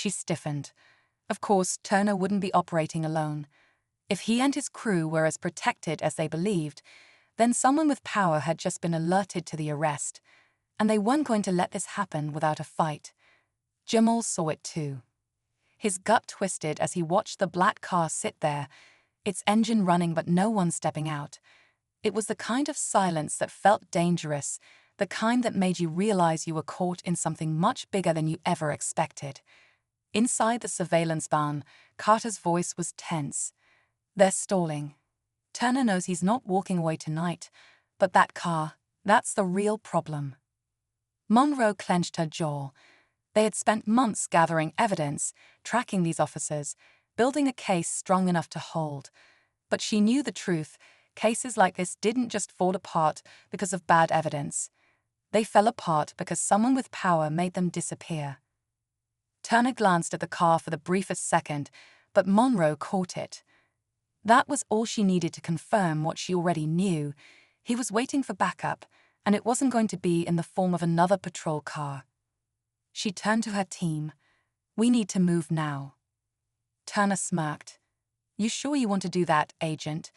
She stiffened. Of course, Turner wouldn't be operating alone. If he and his crew were as protected as they believed, then someone with power had just been alerted to the arrest, and they weren't going to let this happen without a fight. Jamal saw it too. His gut twisted as he watched the black car sit there, its engine running but no one stepping out. It was the kind of silence that felt dangerous, the kind that made you realize you were caught in something much bigger than you ever expected. Inside the surveillance van, Carter's voice was tense. They're stalling. Turner knows he's not walking away tonight, but that car, that's the real problem. Monroe clenched her jaw. They had spent months gathering evidence, tracking these officers, building a case strong enough to hold. But she knew the truth. Cases like this didn't just fall apart because of bad evidence. They fell apart because someone with power made them disappear. Turner glanced at the car for the briefest second, but Monroe caught it. That was all she needed to confirm what she already knew. He was waiting for backup, and it wasn't going to be in the form of another patrol car. She turned to her team. We need to move now. Turner smirked. You sure you want to do that, Agent?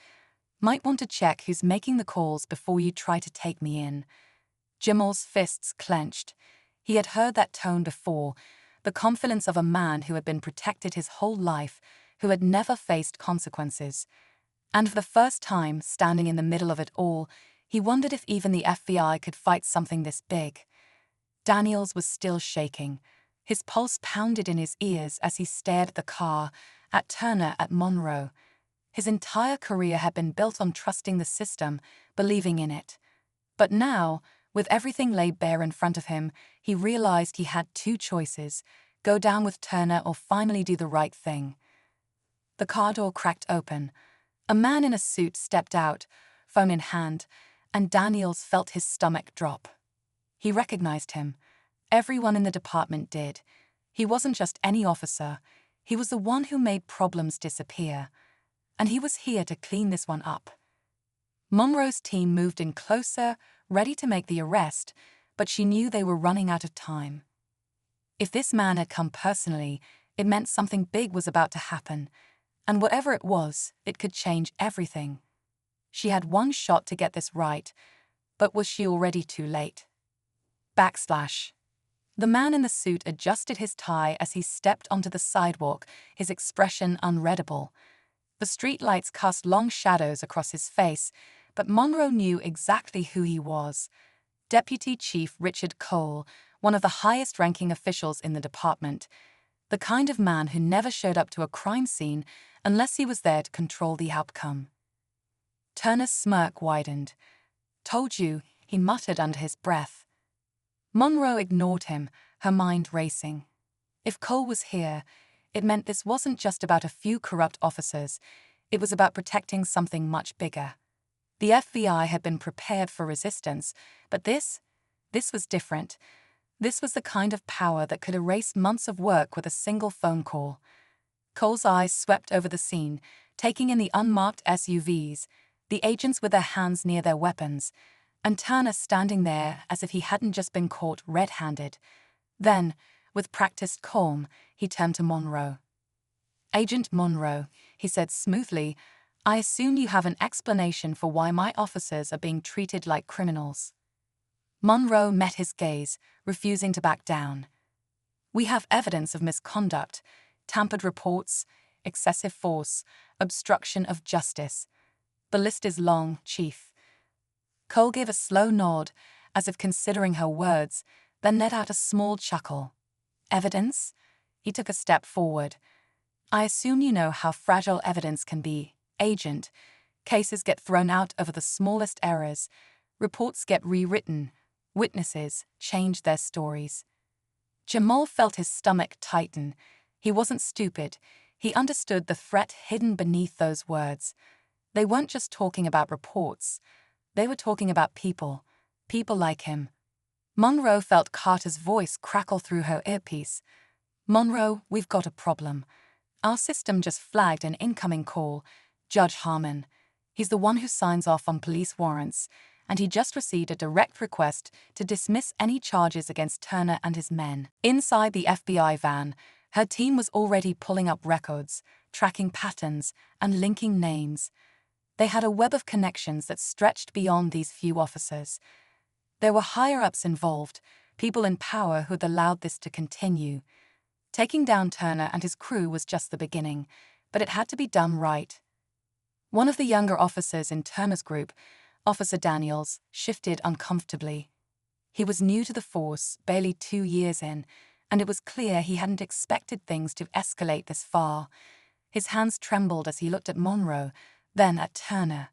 Might want to check who's making the calls before you try to take me in. Jamal's fists clenched. He had heard that tone before, the confidence of a man who had been protected his whole life, who had never faced consequences. And for the first time, standing in the middle of it all, he wondered if even the FBI could fight something this big. Daniels was still shaking. His pulse pounded in his ears as he stared at the car, at Turner, at Monroe. His entire career had been built on trusting the system, believing in it. But now, with everything laid bare in front of him, he realized he had two choices: go down with Turner or finally do the right thing. The car door cracked open. A man in a suit stepped out, phone in hand, and Daniels felt his stomach drop. He recognized him. Everyone in the department did. He wasn't just any officer. He was the one who made problems disappear. And he was here to clean this one up. Monroe's team moved in closer, ready to make the arrest, but she knew they were running out of time. If this man had come personally, it meant something big was about to happen, and whatever it was, it could change everything. She had one shot to get this right, but was she already too late? Backslash. The man in the suit adjusted his tie as he stepped onto the sidewalk, his expression unreadable. The streetlights cast long shadows across his face, but Monroe knew exactly who he was. Deputy Chief Richard Cole, one of the highest-ranking officials in the department. The kind of man who never showed up to a crime scene unless he was there to control the outcome. Turner's smirk widened. Told you, he muttered under his breath. Monroe ignored him, her mind racing. If Cole was here, it meant this wasn't just about a few corrupt officers. It was about protecting something much bigger. The FBI had been prepared for resistance, but this was different. This was the kind of power that could erase months of work with a single phone call. Cole's eyes swept over the scene, taking in the unmarked SUVs, the agents with their hands near their weapons, and Turner standing there as if he hadn't just been caught red-handed. Then, with practiced calm, he turned to Monroe. Agent Monroe, he said smoothly, I assume you have an explanation for why my officers are being treated like criminals. Monroe met his gaze, refusing to back down. We have evidence of misconduct, tampered reports, excessive force, obstruction of justice. The list is long, Chief. Cole gave a slow nod, as if considering her words, then let out a small chuckle. Evidence? He took a step forward. I assume you know how fragile evidence can be, Agent. Cases get thrown out over the smallest errors. Reports get rewritten. Witnesses change their stories. Jamal felt his stomach tighten. He wasn't stupid. He understood the threat hidden beneath those words. They weren't just talking about reports. They were talking about people like him. Monroe felt Carter's voice crackle through her earpiece. Monroe, we've got a problem. Our system just flagged an incoming call. Judge Harmon. He's the one who signs off on police warrants, and he just received a direct request to dismiss any charges against Turner and his men. Inside the FBI van, Her team was already pulling up records, tracking patterns, and linking names. They had a web of connections that stretched beyond these few officers. There were higher-ups involved, people in power who'd allowed this to continue. Taking down Turner and his crew was just the beginning, but it had to be done right. One of the younger officers in Turner's group, Officer Daniels, shifted uncomfortably. He was new to the force, barely 2 years in, and it was clear he hadn't expected things to escalate this far. His hands trembled as he looked at Monroe, then at Turner.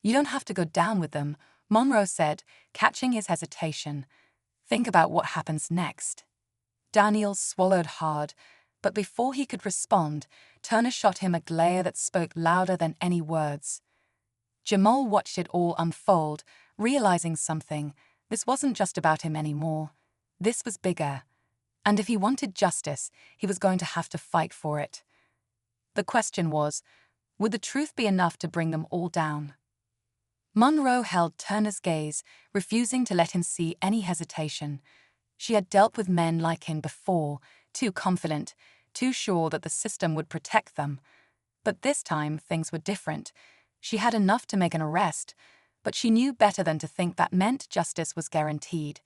"You don't have to go down with them," Monroe said, catching his hesitation. "Think about what happens next." Daniels swallowed hard, but before he could respond, Turner shot him a glare that spoke louder than any words. Jamal watched it all unfold, realizing something. This wasn't just about him anymore. This was bigger. And if he wanted justice, he was going to have to fight for it. The question was, would the truth be enough to bring them all down? Monroe held Turner's gaze, refusing to let him see any hesitation. She had dealt with men like him before, too confident, too sure that the system would protect them. But this time, things were different. She had enough to make an arrest, but she knew better than to think that meant justice was guaranteed.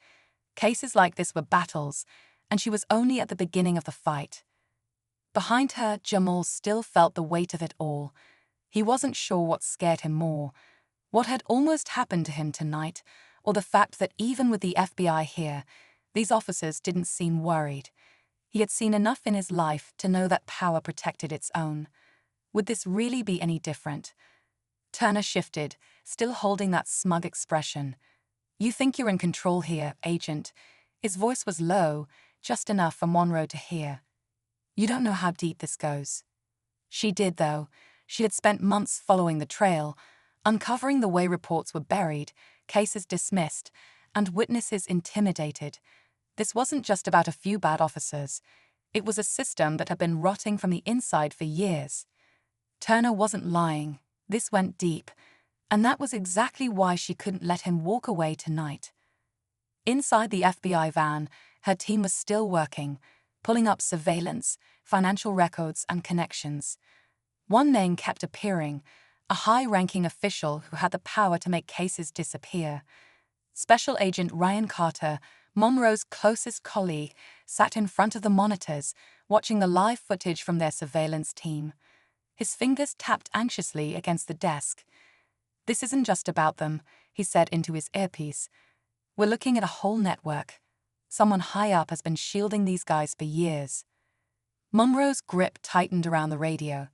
Cases like this were battles, and she was only at the beginning of the fight. Behind her, Jamal still felt the weight of it all. He wasn't sure what scared him more, what had almost happened to him tonight, or the fact that even with the FBI here, these officers didn't seem worried. He had seen enough in his life to know that power protected its own. Would this really be any different? Turner shifted, still holding that smug expression. "You think you're in control here, Agent." His voice was low, just enough for Monroe to hear. "You don't know how deep this goes." She did, though. She had spent months following the trail, uncovering the way reports were buried, cases dismissed, and witnesses intimidated. This wasn't just about a few bad officers. It was a system that had been rotting from the inside for years. Turner wasn't lying. This went deep, and that was exactly why she couldn't let him walk away tonight. Inside the FBI van, her team was still working, pulling up surveillance, financial records, and connections. One name kept appearing, a high-ranking official who had the power to make cases disappear. Special Agent Ryan Carter, Monroe's closest colleague, sat in front of the monitors, watching the live footage from their surveillance team. His fingers tapped anxiously against the desk. "This isn't just about them," he said into his earpiece. "We're looking at a whole network. Someone high up has been shielding these guys for years." Monroe's grip tightened around the radio.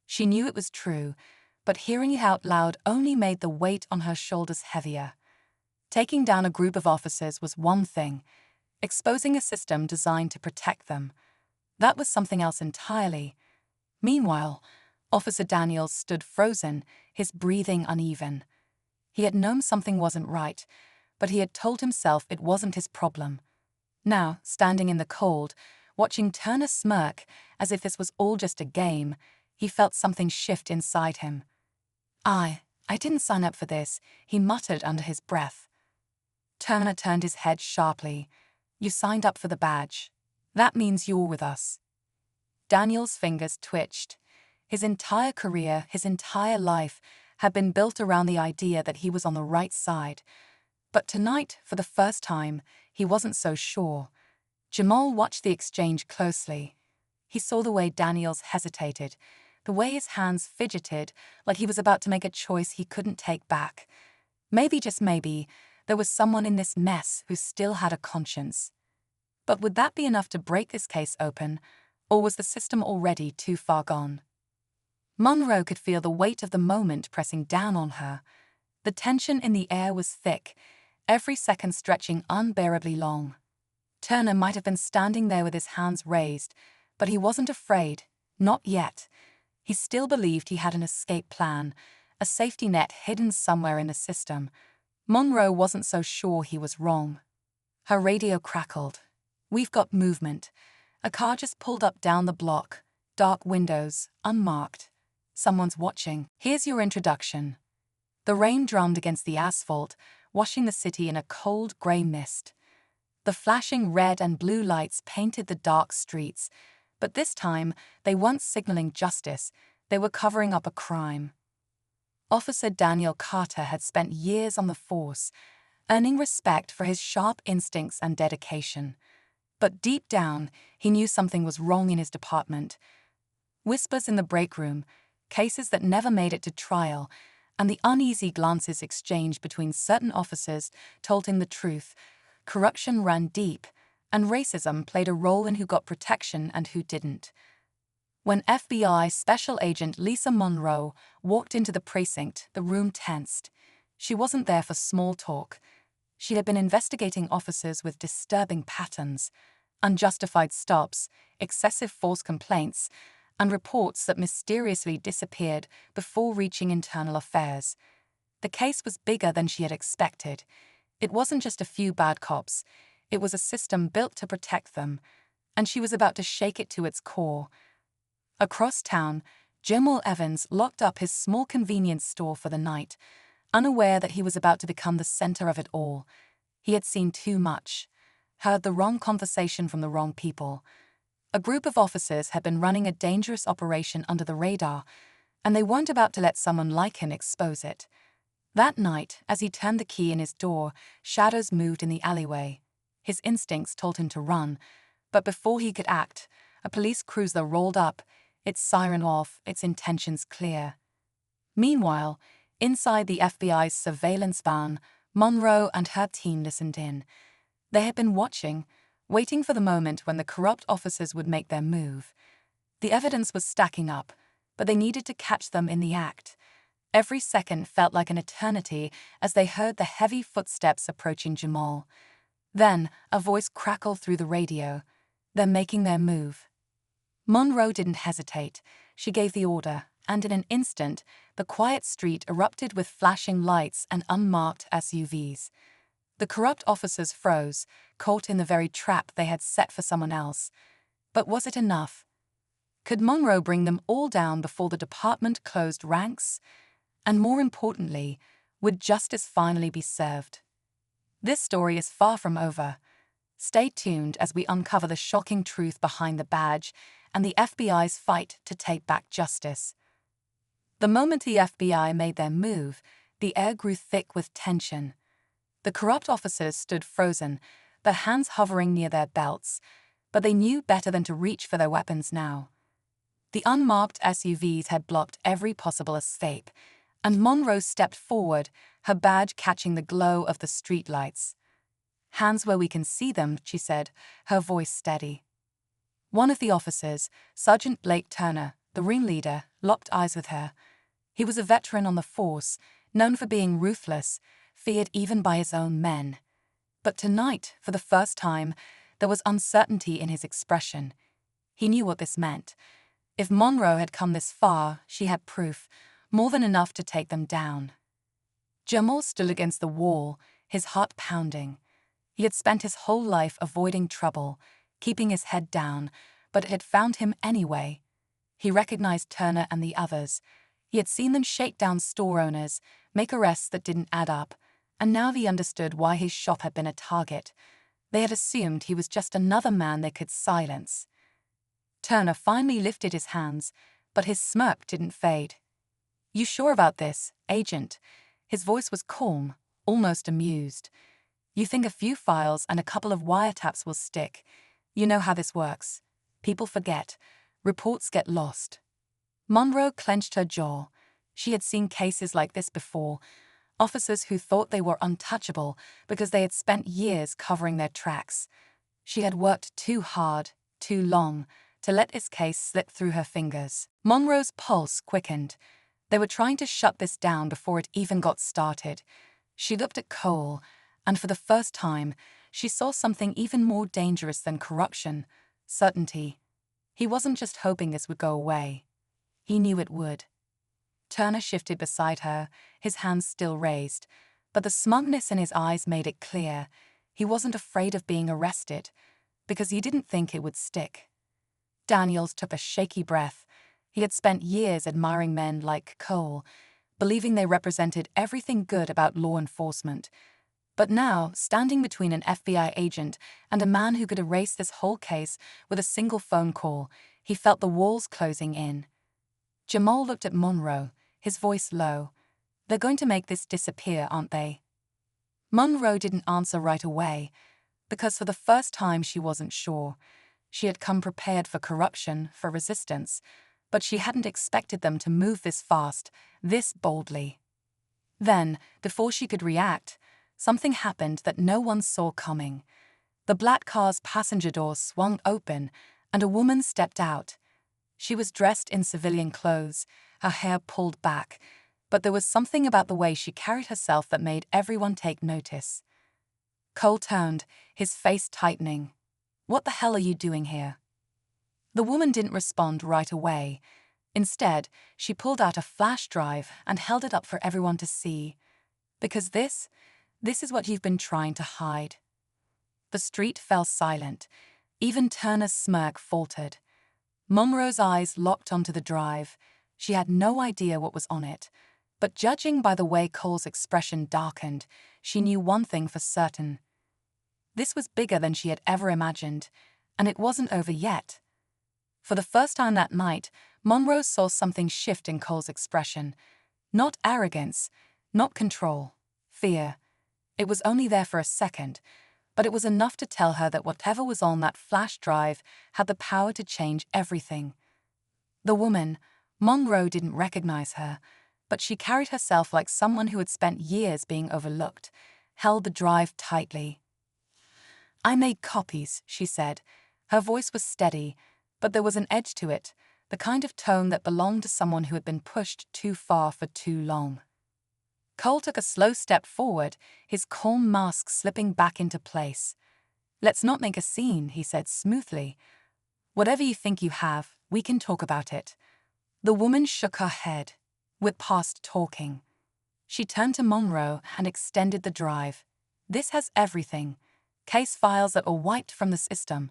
She knew it was true, but hearing it out loud only made the weight on her shoulders heavier. Taking down a group of officers was one thing. Exposing a system designed to protect them, that was something else entirely. Meanwhile, Officer Daniels stood frozen, his breathing uneven. He had known something wasn't right, but he had told himself it wasn't his problem. Now, standing in the cold, watching Turner smirk as if this was all just a game, he felt something shift inside him. I didn't sign up for this," he muttered under his breath. Turner turned his head sharply. "You signed up for the badge. That means you're with us." Daniel's fingers twitched. His entire career, his entire life, had been built around the idea that he was on the right side. But tonight, for the first time, he wasn't so sure. Jamal watched the exchange closely. He saw the way Daniels hesitated, the way his hands fidgeted, like he was about to make a choice he couldn't take back. Maybe, just maybe, there was someone in this mess who still had a conscience. But would that be enough to break this case open, or was the system already too far gone? Monroe could feel the weight of the moment pressing down on her. The tension in the air was thick, every second stretching unbearably long. Turner might have been standing there with his hands raised, but he wasn't afraid, not yet. He still believed he had an escape plan, a safety net hidden somewhere in the system. Monroe wasn't so sure he was wrong. Her radio crackled. "We've got movement." A car just pulled up down the block, dark windows, unmarked. "Someone's watching. Here's your introduction." The rain drummed against the asphalt, washing the city in a cold, grey mist. The flashing red and blue lights painted the dark streets, But this time, they weren't signaling justice, they were covering up a crime. Officer Daniel Carter had spent years on the force, earning respect for his sharp instincts and dedication. But deep down, he knew something was wrong in his department. Whispers in the break room, cases that never made it to trial, and the uneasy glances exchanged between certain officers told him the truth. Corruption ran deep, and racism played a role in who got protection and who didn't. When FBI Special Agent Lisa Monroe walked into the precinct, the room tensed. She wasn't there for small talk. She had been investigating officers with disturbing patterns, unjustified stops, excessive false complaints, and reports that mysteriously disappeared before reaching internal affairs. The case was bigger than she had expected. It wasn't just a few bad cops. It was a system built to protect them, and she was about to shake it to its core. Across town, Jamal Evans locked up his small convenience store for the night, unaware that he was about to become the center of it all. He had seen too much, heard the wrong conversation from the wrong people. A group of officers had been running a dangerous operation under the radar, and they weren't about to let someone like him expose it. That night, as he turned the key in his door, shadows moved in the alleyway. His instincts told him to run, but before he could act, a police cruiser rolled up, its siren off, its intentions clear. Meanwhile, inside the FBI's surveillance van, Monroe and her team listened in. They had been watching, waiting for the moment when the corrupt officers would make their move. The evidence was stacking up, but they needed to catch them in the act. Every second felt like an eternity as they heard the heavy footsteps approaching Jamal. Then, a voice crackled through the radio. "They're making their move." Monroe didn't hesitate. She gave the order, and in an instant, the quiet street erupted with flashing lights and unmarked SUVs. The corrupt officers froze, caught in the very trap they had set for someone else. But was it enough? Could Monroe bring them all down before the department closed ranks? And more importantly, would justice finally be served? This story is far from over. Stay tuned as we uncover the shocking truth behind the badge and the FBI's fight to take back justice. The moment the FBI made their move, the air grew thick with tension. The corrupt officers stood frozen, their hands hovering near their belts, but they knew better than to reach for their weapons now. The unmarked SUVs had blocked every possible escape, and Monroe stepped forward, her badge catching the glow of the streetlights. "Hands where we can see them," she said, her voice steady. One of the officers, Sergeant Blake Turner, the ringleader, locked eyes with her. He was a veteran on the force, known for being ruthless, feared even by his own men. But tonight, for the first time, there was uncertainty in his expression. He knew what this meant. If Monroe had come this far, she had proof, more than enough to take them down. Jamal stood against the wall, his heart pounding. He had spent his whole life avoiding trouble, keeping his head down, but it had found him anyway. He recognized Turner and the others. He had seen them shake down store owners, make arrests that didn't add up, and now he understood why his shop had been a target. They had assumed he was just another man they could silence. Turner finally lifted his hands, but his smirk didn't fade. "You sure about this, Agent?" His voice was calm, almost amused. "You think a few files and a couple of wiretaps will stick? You know how this works. People forget. Reports get lost." Monroe clenched her jaw. She had seen cases like this before. Officers who thought they were untouchable because they had spent years covering their tracks. She had worked too hard, too long, to let this case slip through her fingers. Monroe's pulse quickened. They were trying to shut this down before it even got started. She looked at Cole, and for the first time, she saw something even more dangerous than corruption: certainty. He wasn't just hoping this would go away. He knew it would. Turner shifted beside her, his hands still raised, but the smugness in his eyes made it clear. He wasn't afraid of being arrested, because he didn't think it would stick. Daniels took a shaky breath. He had spent years admiring men like Cole, believing they represented everything good about law enforcement. But now, standing between an FBI agent and a man who could erase this whole case with a single phone call, He felt the walls closing in. Jamal looked at Monroe, his voice low. They're going to make this disappear, aren't they? Monroe didn't answer right away, because for the first time she wasn't sure. She had come prepared for corruption, for resistance, but she hadn't expected them to move this fast, this boldly. Then, before she could react, something happened that no one saw coming. The black car's passenger door swung open, and a woman stepped out. She was dressed in civilian clothes, her hair pulled back, but there was something about the way she carried herself that made everyone take notice. Cole turned, his face tightening. "What the hell are you doing here?" The woman didn't respond right away. Instead, she pulled out a flash drive and held it up for everyone to see. "Because this is what you've been trying to hide." The street fell silent. Even Turner's smirk faltered. Monroe's eyes locked onto the drive. She had no idea what was on it, but judging by the way Cole's expression darkened, she knew one thing for certain. This was bigger than she had ever imagined, and it wasn't over yet. For the first time that night, Monroe saw something shift in Cole's expression. Not arrogance, not control, fear. It was only there for a second, but it was enough to tell her that whatever was on that flash drive had the power to change everything. The woman, Monroe didn't recognize her, but she carried herself like someone who had spent years being overlooked, held the drive tightly. "I made copies," she said. Her voice was steady, but there was an edge to it, the kind of tone that belonged to someone who had been pushed too far for too long. Cole took a slow step forward, his calm mask slipping back into place. "Let's not make a scene," he said smoothly. "Whatever you think you have, we can talk about it." The woman shook her head. "We're past talking." She turned to Monroe and extended the drive. "This has everything. Case files that were wiped from the system,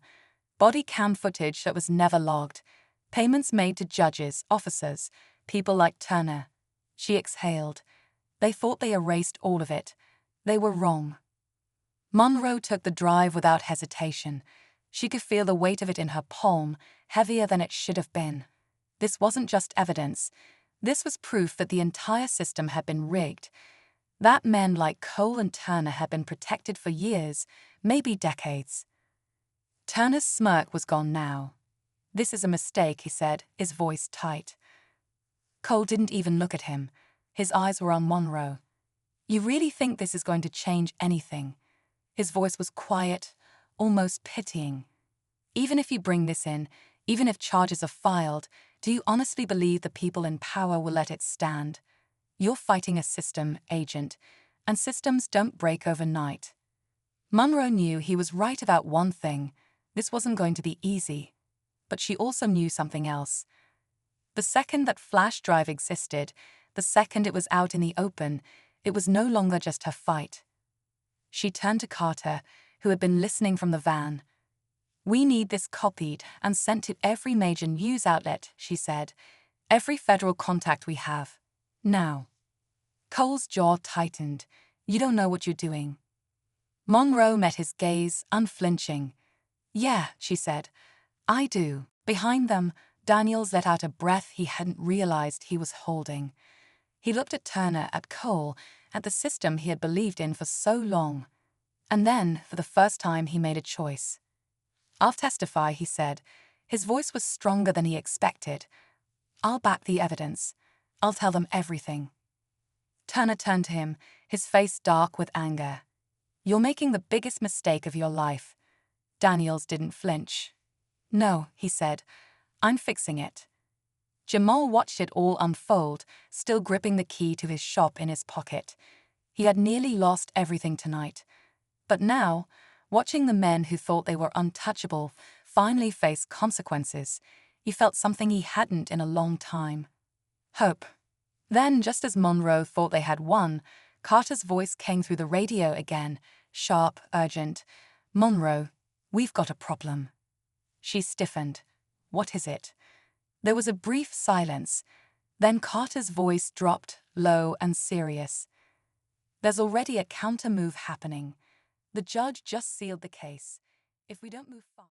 body cam footage that was never logged, payments made to judges, officers, people like Turner." She exhaled. "They thought they erased all of it. They were wrong." Monroe took the drive without hesitation. She could feel the weight of it in her palm, heavier than it should have been. This wasn't just evidence. This was proof that the entire system had been rigged. That men like Cole and Turner had been protected for years, maybe decades. Turner's smirk was gone now. "This is a mistake," he said, his voice tight. Cole didn't even look at him. His eyes were on Monroe. "You really think this is going to change anything?" His voice was quiet, almost pitying. "Even if you bring this in, even if charges are filed, do you honestly believe the people in power will let it stand? You're fighting a system, Agent, and systems don't break overnight." Monroe knew he was right about one thing. This wasn't going to be easy. But she also knew something else. The second that flash drive existed, the second it was out in the open, it was no longer just her fight. She turned to Carter, who had been listening from the van. "We need this copied and sent to every major news outlet," she said. "Every federal contact we have. Now." Cole's jaw tightened. "You don't know what you're doing." Monroe met his gaze, unflinching. "Yeah," she said. "I do." Behind them, Daniels let out a breath he hadn't realized he was holding. He looked at Turner, at Cole, at the system he had believed in for so long. And then, for the first time, he made a choice. "I'll testify," he said. His voice was stronger than he expected. "I'll back the evidence. I'll tell them everything." Turner turned to him, his face dark with anger. "You're making the biggest mistake of your life." Daniels didn't flinch. "No," he said. "I'm fixing it." Jamal watched it all unfold, still gripping the key to his shop in his pocket. He had nearly lost everything tonight. But now, watching the men who thought they were untouchable finally face consequences, he felt something he hadn't in a long time. Hope. Then, just as Monroe thought they had won, Carter's voice came through the radio again, sharp, urgent. "Monroe, we've got a problem." She stiffened. "What is it?" There was a brief silence. Then Carter's voice dropped, low and serious. "There's already a counter-move happening. The judge just sealed the case. If we don't move fast..."